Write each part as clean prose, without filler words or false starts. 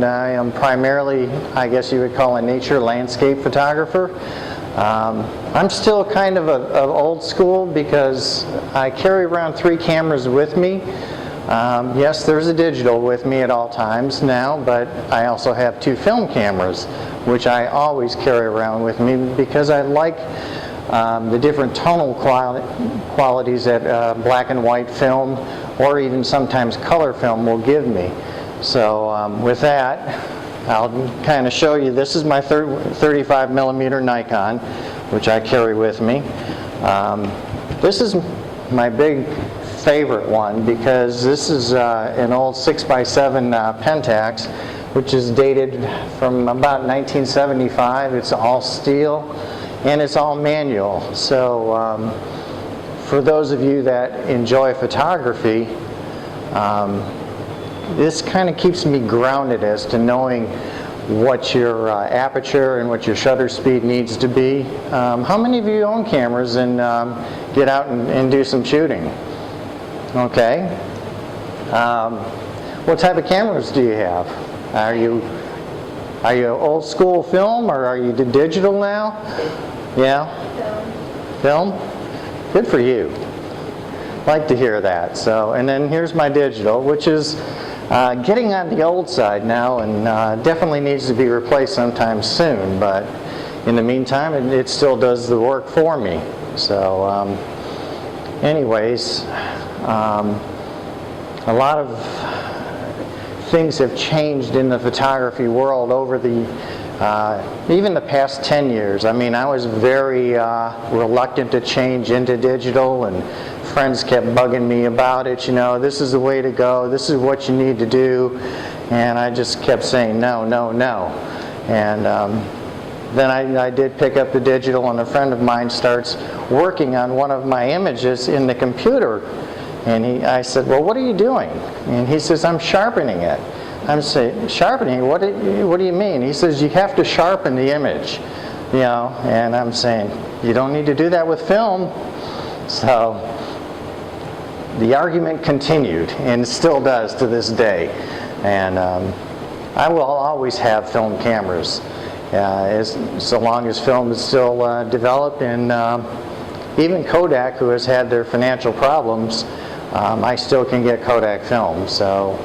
and I am primarily, I guess you would call, a nature landscape photographer. I'm still kind of old school because I carry around 3 cameras with me. Yes, there's a digital with me at all times now, but I also have 2 film cameras, which I always carry around with me because I like the different tonal qualities that black and white film, or even sometimes color film, will give me. So with that, I'll kind of show you. This is my 35mm Nikon, which I carry with me. This is my big favorite one because this is an old 6x7 Pentax, which is dated from about 1975. It's all steel and it's all manual. So for those of you that enjoy photography, this kind of keeps me grounded as to knowing what your aperture and what your shutter speed needs to be. How many of you own cameras and get out and do some shooting? Okay. What type of cameras do you have? Are you old school film, or are you digital now? Yeah? Film? Good for you. Like to hear that. So, and then here's my digital, which is getting on the old side now, and definitely needs to be replaced sometime soon, but in the meantime it still does the work for me. So anyways, a lot of things have changed in the photography world over the even the past 10 years. I mean, I was very reluctant to change into digital, and friends kept bugging me about it. You know, this is the way to go, this is what you need to do, and I just kept saying no, no, no. And then I did pick up the digital, and a friend of mine starts working on one of my images in the computer, and I said, well, what are you doing? And he says, I'm sharpening it. I'm saying, sharpening? What do you mean? He says, you have to sharpen the image, you know. And I'm saying, you don't need to do that with film. So the argument continued, and still does to this day. And I will always have film cameras, so long as film is still developed. And even Kodak, who has had their financial problems, I still can get Kodak film. So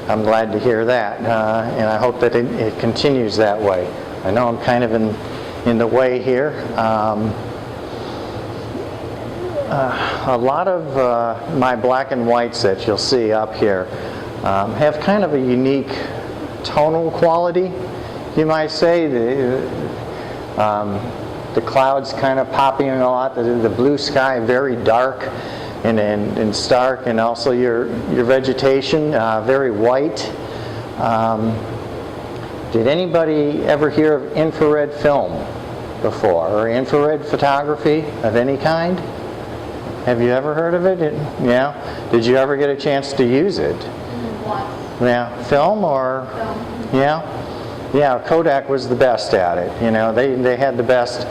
I'm glad to hear that, and I hope that it continues that way. I know I'm kind of in the way here. A lot of my black and whites that you'll see up here have kind of a unique tonal quality, you might say. The clouds kind of popping a lot, the blue sky very dark and stark, and also your vegetation very white. Did anybody ever hear of infrared film before, or infrared photography of any kind? Have you ever heard of it? Yeah? Did you ever get a chance to use it? Once. Yeah, film or? Film. Yeah? Yeah, Kodak was the best at it. You know, they had the best,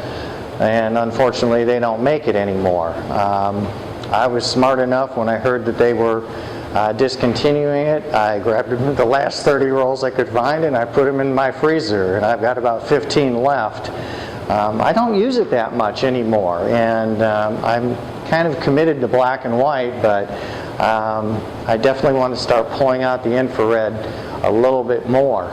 and unfortunately they don't make it anymore. I was smart enough when I heard that they were discontinuing it. I grabbed the last 30 rolls I could find, and I put them in my freezer, and I've got about 15 left. I don't use it that much anymore, and I'm kind of committed to black and white, but I definitely want to start pulling out the infrared a little bit more,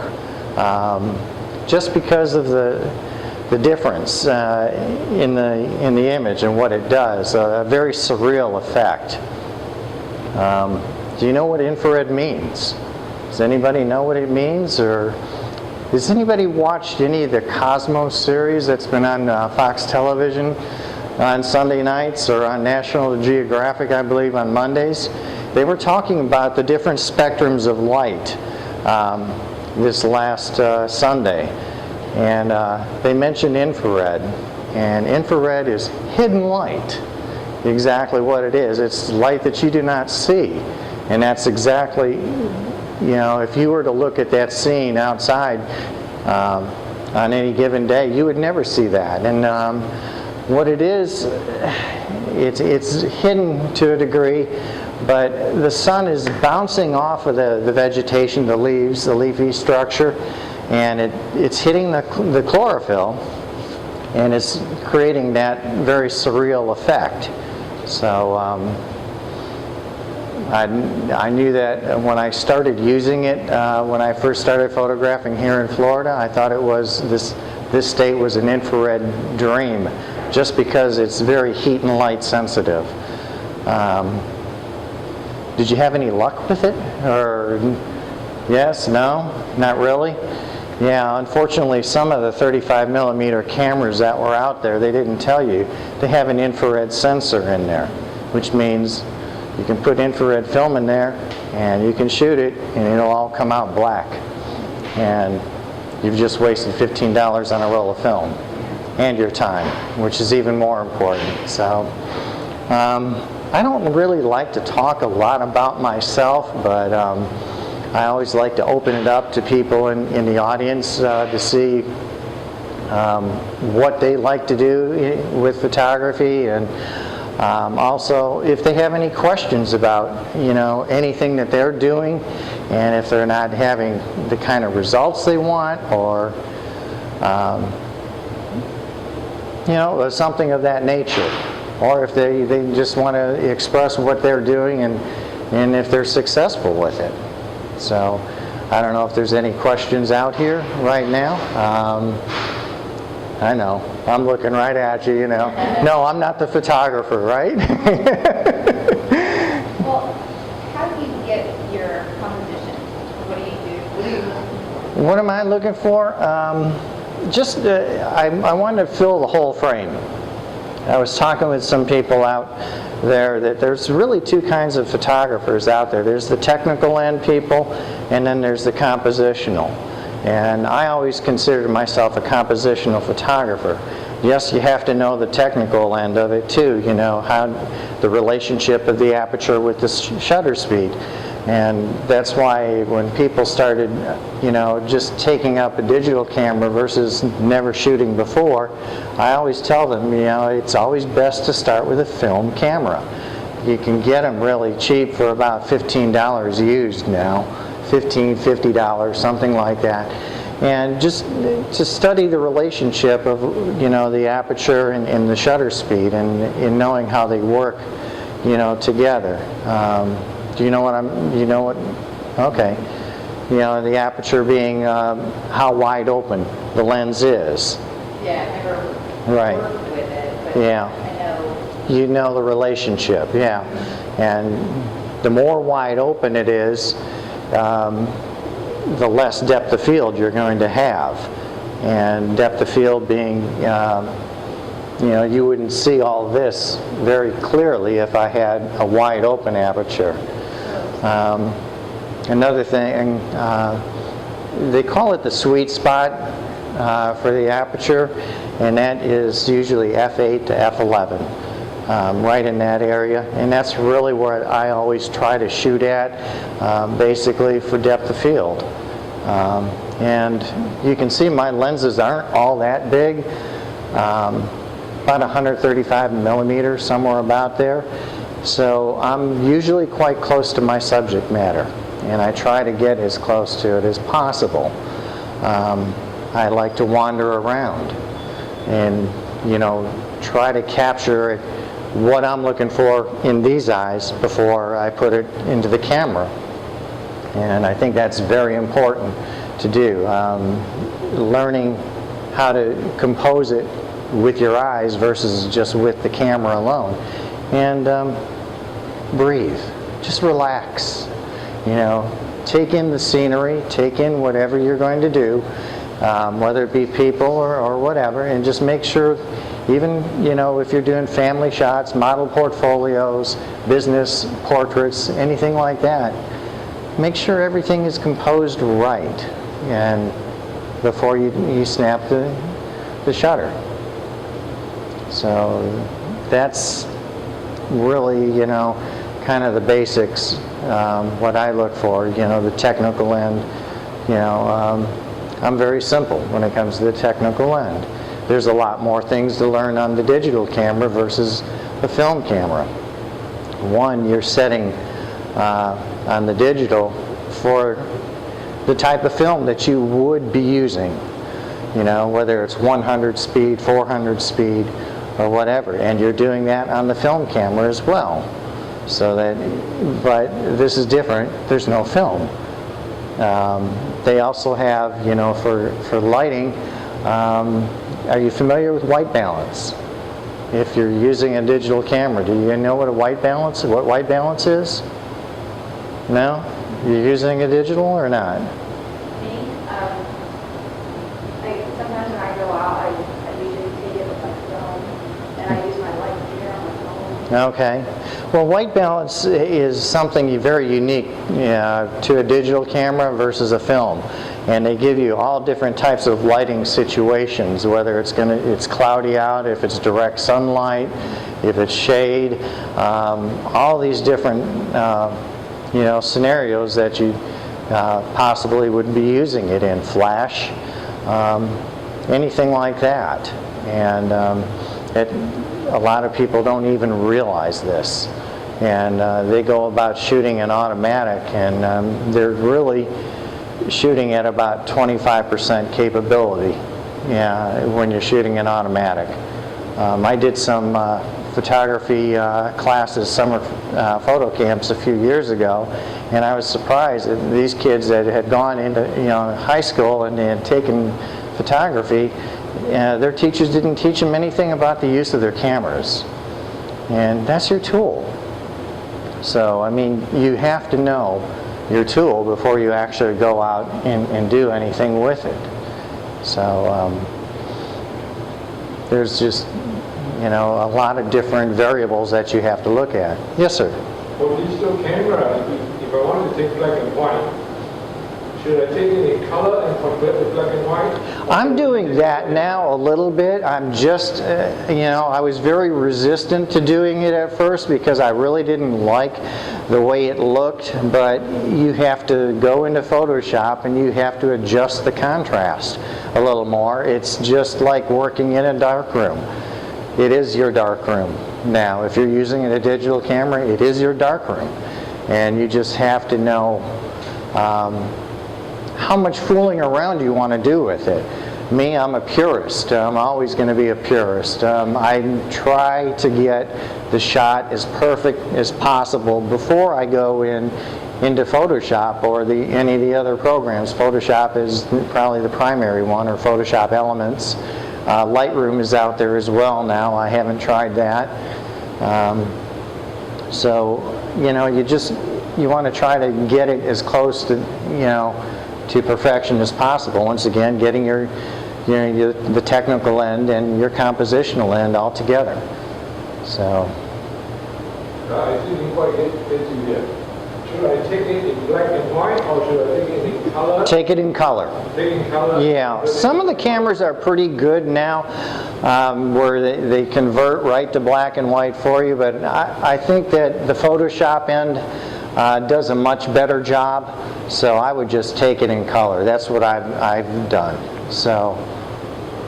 just because of the difference in the image and what it does. A very surreal effect. Do you know what infrared means? Does anybody know what it means? Or has anybody watched any of the Cosmos series that's been on Fox Television on Sunday nights, or on National Geographic, I believe, on Mondays? They were talking about the different spectrums of light this last Sunday. And they mentioned infrared, and infrared is hidden light. Exactly what it is. It's light that you do not see, and that's exactly, you know, if you were to look at that scene outside on any given day, you would never see that. And what it is, it's hidden to a degree, but the sun is bouncing off of the vegetation, the leaves, the leafy structure, and it's hitting the chlorophyll, and it's creating that very surreal effect. So I knew that when I started using it, when I first started photographing here in Florida, I thought it was this state was an infrared dream, just because it's very heat and light sensitive. Did you have any luck with it? Or yes, no, not really? Yeah, unfortunately, some of the 35 millimeter cameras that were out there, they didn't tell you, they have an infrared sensor in there, which means you can put infrared film in there and you can shoot it and it'll all come out black. And you've just wasted $15 on a roll of film and your time, which is even more important. So I don't really like to talk a lot about myself, but I always like to open it up to people in the audience to see what they like to do with photography, and also if they have any questions about anything that they're doing, and if they're not having the kind of results they want, or something of that nature, or if they just want to express what they're doing and if they're successful with it. So I don't know if there's any questions out here right now. I know, I'm looking right at you, No, I'm not the photographer, right? Well, how do you get your composition? What do you do? What am I looking for? I wanted to fill the whole frame. I was talking with some people out there that there's really two kinds of photographers out there. There's the technical end people, and then there's the compositional. And I always considered myself a compositional photographer. Yes, you have to know the technical end of it too, how the relationship of the aperture with the shutter speed. And that's why when people started, just taking up a digital camera versus never shooting before, I always tell them, it's always best to start with a film camera. You can get them really cheap for about $15 used now, $15, $50, something like that. And just to study the relationship of, the aperture and the shutter speed, and in knowing how they work, together. Do you know what okay. The aperture being how wide open the lens is. Yeah, I've never right. worked with it, but yeah. I know. You know the relationship, yeah. And the more wide open it is, the less depth of field you're going to have. And depth of field being, you wouldn't see all this very clearly if I had a wide open aperture. Another thing, they call it the sweet spot for the aperture, and that is usually f8 to f11, right in that area. And that's really where I always try to shoot at, basically for depth of field. And you can see my lenses aren't all that big, about 135 millimeters, somewhere about there. So I'm usually quite close to my subject matter, and I try to get as close to it as possible. I like to wander around and, try to capture what I'm looking for in these eyes before I put it into the camera. And I think that's very important to do. Learning how to compose it with your eyes versus just with the camera alone. And breathe. Just relax. Take in the scenery, take in whatever you're going to do, whether it be people or whatever, and just make sure, even if you're doing family shots, model portfolios, business portraits, anything like that, make sure everything is composed right, and before you snap the shutter. So that's really, kind of the basics, what I look for, the technical end. I'm very simple when it comes to the technical end. There's a lot more things to learn on the digital camera versus the film camera. One, you're setting on the digital for the type of film that you would be using, you know, whether it's 100 speed, 400 speed, or whatever, and you're doing that on the film camera as well. So that, but this is different. There's no film. They also have, you know, for lighting. Are you familiar with white balance? If you're using a digital camera, do you know what white balance is? No? You're using a digital or not? Me, like sometimes when I go out, I usually take it with my phone, and I use my light here on my phone. Okay. Well, white balance is something very unique to a digital camera versus a film. And they give you all different types of lighting situations, whether it's cloudy out, if it's direct sunlight, if it's shade, all these different scenarios that you possibly would be using it in, flash, anything like that. And a lot of people don't even realize this. And they go about shooting in automatic, and they're really shooting at about 25% capability when you're shooting in automatic. I did some photography classes, summer photo camps a few years ago, and I was surprised that these kids that had gone into high school and they had taken photography, their teachers didn't teach them anything about the use of their cameras. And that's your tool. So, I mean, you have to know your tool before you actually go out and do anything with it. So there's just a lot of different variables that you have to look at. Yes, sir. For digital camera, if I want to take black and white, should I take it in color and convert to black and white? I'm doing that now a little bit. I'm just, I was very resistant to doing it at first because I really didn't like the way it looked, but you have to go into Photoshop and you have to adjust the contrast a little more. It's just like working in a darkroom. It is your darkroom now. If you're using a digital camera, it is your darkroom. And you just have to know how much fooling around you want to do with it. Me, I'm a purist. I'm always going to be a purist. I try to get the shot as perfect as possible before I go into Photoshop or any of the other programs. Photoshop is probably the primary one, or Photoshop Elements. Lightroom is out there as well now. I haven't tried that. You want to try to get it as close to perfection as possible. Once again, getting the technical end and your compositional end all together. So. I didn't quite get you yet. Should I take it in black and white, or should I take it in color? Take it in color. Take it in color? Yeah. Some of the cameras are pretty good now, where they convert right to black and white for you, but I think that the Photoshop end does a much better job, so I would just take it in color. That's what I've done. So.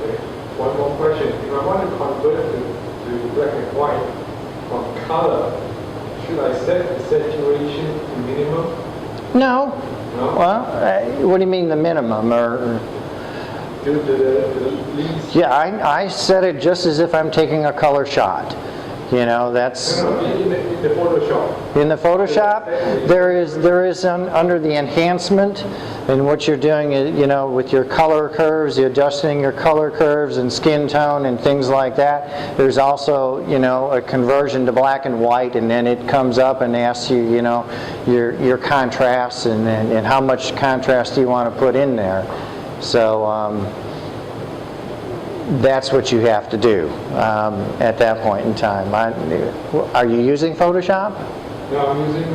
Okay. One more question. If I want to convert to black and white from color, should I set the saturation to minimum? No. No? Well, what do you mean the minimum? Or Due to the least? yeah, I set it just as if I'm taking a color shot. That's No, in the Photoshop. in the Photoshop. There is under the enhancement, and what you're doing is, with your color curves, you're adjusting your color curves and skin tone and things like that. There's also, a conversion to black and white, and then it comes up and asks you, your contrast and how much contrast do you want to put in there. So that's what you have to do at that point in time. Are you using Photoshop? No, I'm using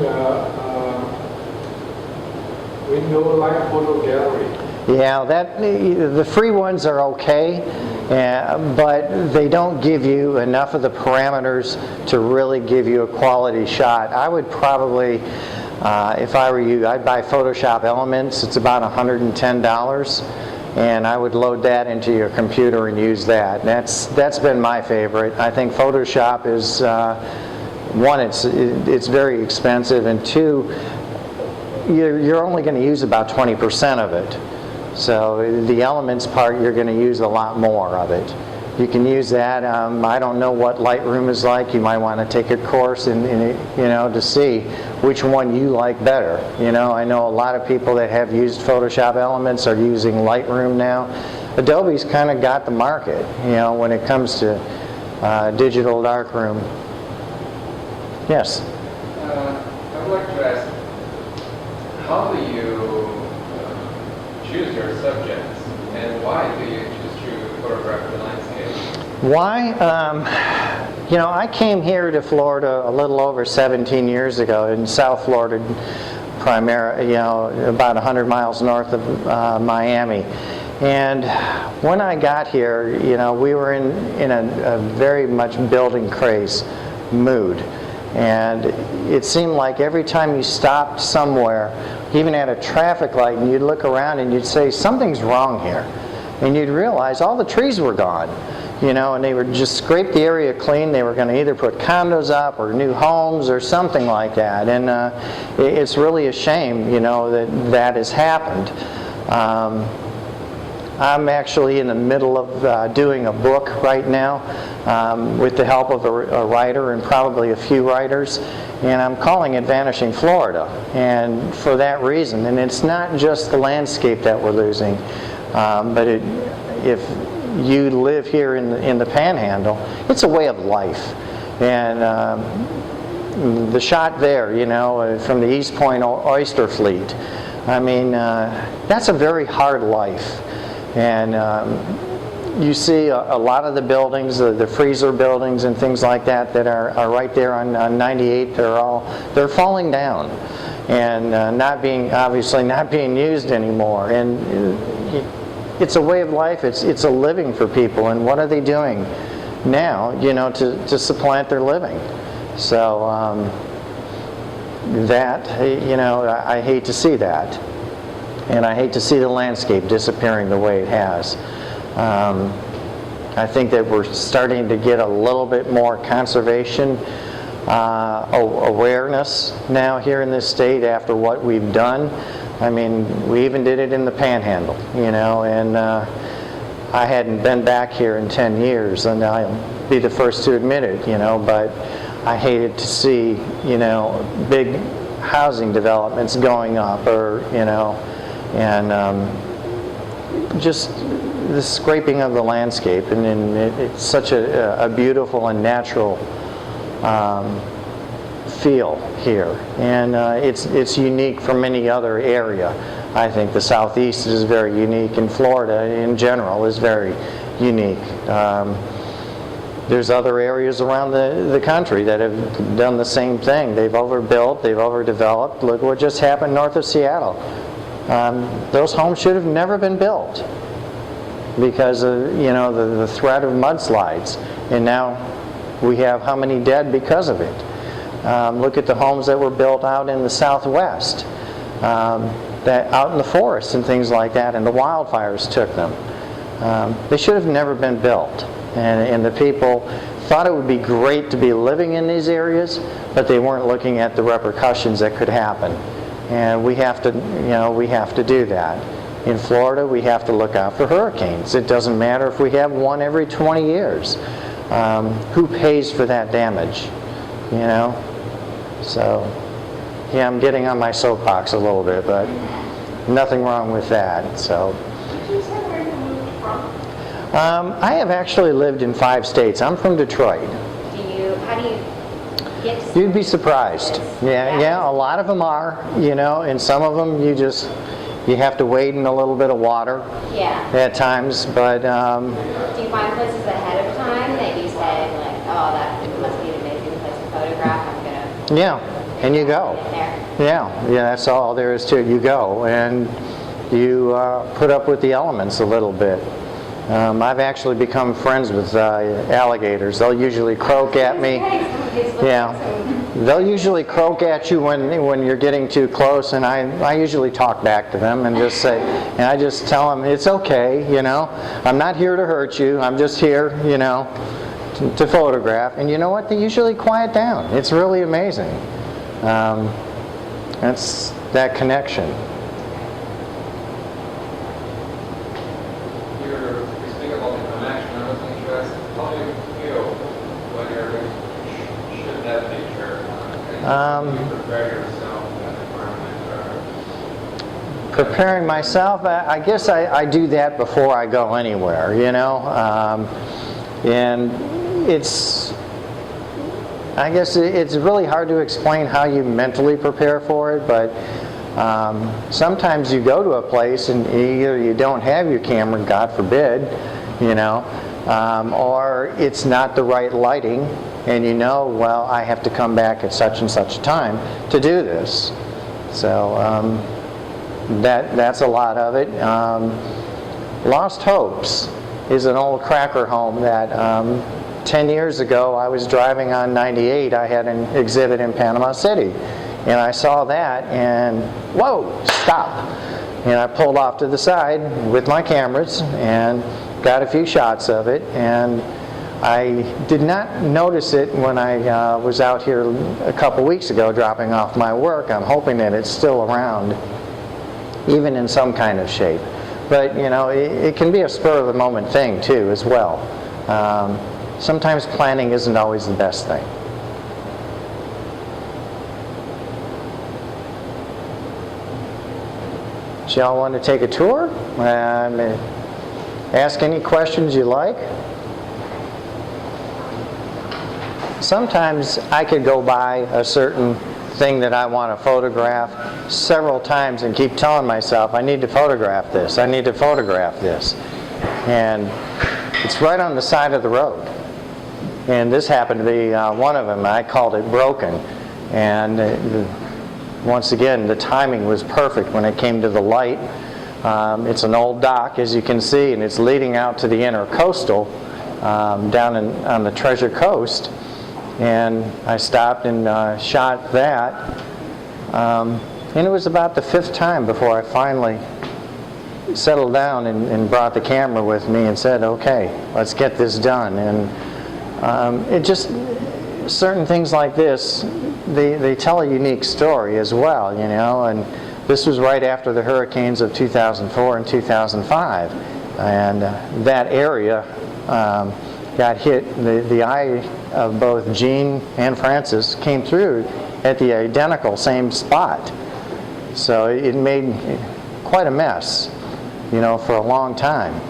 Window Light Photo Gallery. Yeah, the free ones are okay, but they don't give you enough of the parameters to really give you a quality shot. I would probably, if I were you, I'd buy Photoshop Elements. It's about $110. And I would load that into your computer and use that. That's been my favorite. I think Photoshop is one, it's very expensive, and two, you're only going to use about 20% of it. So the elements part, you're going to use a lot more of it. You can use that. I don't know what Lightroom is like. You might want to take a course to see which one you like better. I know a lot of people that have used Photoshop Elements are using Lightroom now. Adobe's kind of got the market, when it comes to digital darkroom. Yes? I would like to ask, how do you choose your subjects, and why do you choose to photograph the landscape? Why? I came here to Florida a little over 17 years ago, in South Florida, primarily, about 100 miles north of Miami. And when I got here, we were in a very much building craze mood. And it seemed like every time you stopped somewhere, even at a traffic light, and you'd look around and you'd say, something's wrong here. And you'd realize all the trees were gone, and they would just scrape the area clean. They were going to either put condos up or new homes or something like that. And it's really a shame, that has happened. I'm actually in the middle of doing a book right now with the help of a writer and probably a few writers, and I'm calling it Vanishing Florida. And for that reason, and it's not just the landscape that we're losing, but if you live here in the Panhandle, it's a way of life. And the shot there, from the East Point Oyster Fleet, I mean, that's a very hard life. And you see a lot of the buildings, the freezer buildings and things like that are right there on 98. They're falling down and obviously not being used anymore. And it's a way of life. It's a living for people. And what are they doing now? To supplant their living. So I hate to see that. And I hate to see the landscape disappearing the way it has. I think that we're starting to get a little bit more conservation awareness now here in this state after what we've done. I mean, we even did it in the Panhandle, and I hadn't been back here in 10 years, and I'll be the first to admit it, but I hated to see, big housing developments going up or, and just the scraping of the landscape, and it's such a beautiful and natural feel here, and it's unique from any other area. I think the Southeast is very unique, and Florida in general is very unique. There's other areas around the country that have done the same thing. They've overbuilt, they've overdeveloped. Look what just happened north of Seattle. Those homes should have never been built because of the threat of mudslides, and now we have how many dead because of it. Look at the homes that were built out in the Southwest, that out in the forests and things like that, and the wildfires took them. They should have never been built, and the people thought it would be great to be living in these areas, but they weren't looking at the repercussions that could happen. And we have to do that. In Florida, we have to look out for hurricanes. It doesn't matter if we have one every 20 years. Who pays for that damage? So, yeah, I'm getting on my soapbox a little bit, but nothing wrong with that. So. Did you say where you moved from? I have actually lived in 5 states. I'm from Detroit. How do you get to You'd be surprised. Yeah, a lot of them are, and some of them you have to wade in a little bit of water at times, but... Do you find places ahead of time that you say, like, oh, that must be an amazing place to photograph, I'm going to... Yeah, and you go. Yeah, that's all there is to it. You go, and you put up with the elements a little bit. I've actually become friends with alligators. They'll usually croak at me. Yeah, they'll usually croak at you when you're getting too close, and I usually talk back to them and just say, and I just tell them it's okay, I'm not here to hurt you. I'm just here, to photograph, and you know what? They usually quiet down. It's really amazing. That's that connection. You speak about the connection. I was interested. How do you feel when you're shooting that picture? And you prepare yourself for that environment? Preparing myself, I guess I do that before I go anywhere, you know. And I guess it's really hard to explain how you mentally prepare for it, but sometimes you go to a place and either you don't have your camera, God forbid, you know, or it's not the right lighting, and you know, well, I have to come back at such and such a time to do this. So that's a lot of it. Lost Hopes is an old cracker home that 10 years ago I was driving on 98. I had an exhibit in Panama City, and I saw that and whoa, stop. And I pulled off to the side with my cameras and got a few shots of it, and I did not notice it when I was out here a couple weeks ago dropping off my work. I'm hoping that it's still around, even in some kind of shape. But you know, it can be a spur of the moment thing too as well. Sometimes planning isn't always the best thing. So y'all want to take a tour? Ask any questions you like. Sometimes I could go by a certain thing that I want to photograph several times and keep telling myself, I need to photograph this, I need to photograph this. And it's right on the side of the road. And this happened to be one of them. I called it broken. And once again, the timing was perfect when it came to the light. It's an old dock, as you can see, and it's leading out to the intercoastal down on the Treasure Coast. And I stopped and shot that. And it was about the 5th time before I finally settled down and brought the camera with me and said, okay, let's get this done. And it just, certain things like this, they tell a unique story as well, you know. And this was right after the hurricanes of 2004 and 2005. And that area got hit. The eye of both Gene and Francis came through at the identical same spot. So it made quite a mess, you know, for a long time.